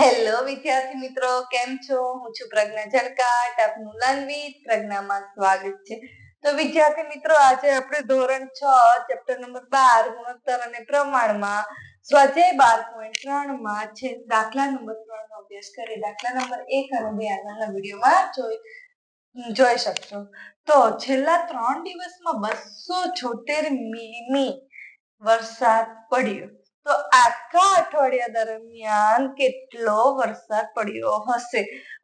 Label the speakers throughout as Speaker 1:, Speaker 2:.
Speaker 1: Hello વિદ્યાર્થી મિત્રો, કેમ છો? હું છું પ્રજ્ઞા ઝલકાટ, આપનું લર્ન વિથ પ્રજ્ઞામાં સ્વાગત છે. તો વિદ્યાર્થી મિત્રો, આજે આપણે ધોરણ 6 ચેપ્ટર નંબર 12 ગુણોત્તર અને પ્રમાણમાં સ્વાધ્યાય 12.3 માં છે દાખલા નંબર 3 નો અભ્યાસ કરી. દાખલા નંબર 1 અને 2 આગળના વિડીયોમાં જોઈ શકશો. તો છેલ્લા 3 દિવસમાં 276 મીમી વરસાદ પડ્યો. તો આખા અઠવાડિયા દરમિયાન કેટલો વરસાદ પડ્યો હશે?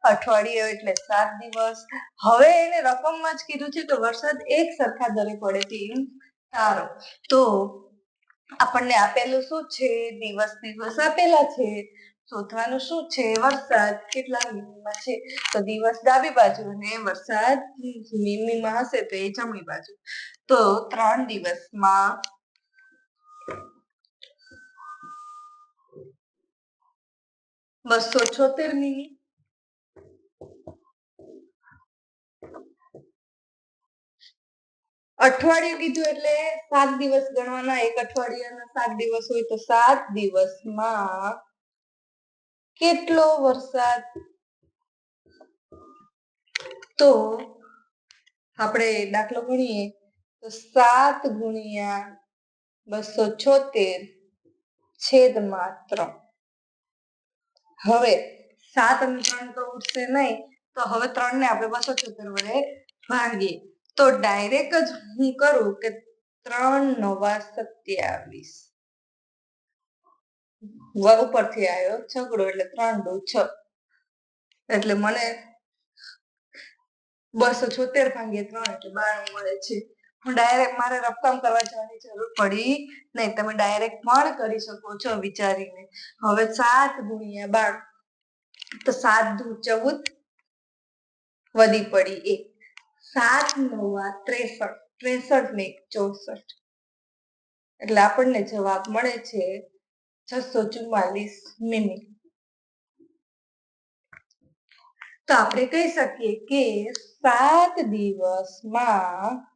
Speaker 1: અઠવાડિયું એટલે 7 દિવસ. હવે એને રકમમાં જ કીધું છે તો વરસાદ એક સરખા દરે પડે તેમ ધારો. તો આપણને આપેલું શું છે? દિવસ આપેલા છે. શોધવાનું શું છે? વરસાદ કેટલા મીમીમાં છે. તો દિવસ ડાબી બાજુ અને વરસાદ મીમીમાં હશે તો એ જમણી બાજુ. તો 3 દિવસમાં 276 મીમી. અઠવાડિયું કીધું એટલે 7 દિવસ ગણવાના. એક અઠવાડિયાના 7 દિવસ હોય તો 7 દિવસમાં કેટલો વરસાદ? તો આપણે દાખલો ગણીએ તો 7 ગુણ્યા 276 છેદમાં 3. હવે 7 અને 3 તો ઉઠશે નહીં, તો હવે 3 ને આપણે 276 વડે ભાંગીએ. તો ડાયરેક્ટ જ હું કરું કે 3 નવા 27. ઉપરથી આવ્યો છગડો એટલે 3 દુ 6. એટલે મને 276 ભાંગીએ 3 એટલે 92 મળે છે. હું ડાયરેક્ટ મારે રકમ કરવા જવાની જરૂર પડી નહીં. તમે ડાયરેક્ટ પણ કરી શકો છો વિચારીને. હવે 7 ગુણ્યા 92 તો 7 દુ 14 વધી પડી 1. 7 નવા 63. 63 ને 64. એટલે આપણને જવાબ મળે છે 644 મીમી. તો આપણે કહી શકીએ કે 7 દિવસમાં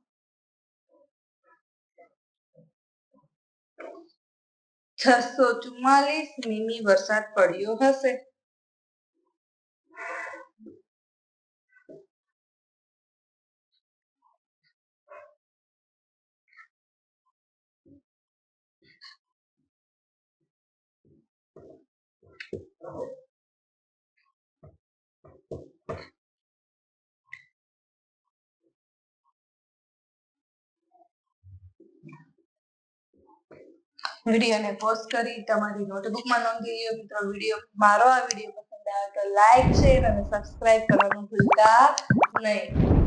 Speaker 1: 644 મીમી વરસાદ પડ્યો હશે. વિડીયોને પોઝ કરી તમારી નોટબુકમાં નોંધી લો. મિત્રો, મારો આ વિડીયો પસંદ આવે તો લાઈક, શેર અને સબસ્ક્રાઇબ કરવાનું ભૂલતા નહીં.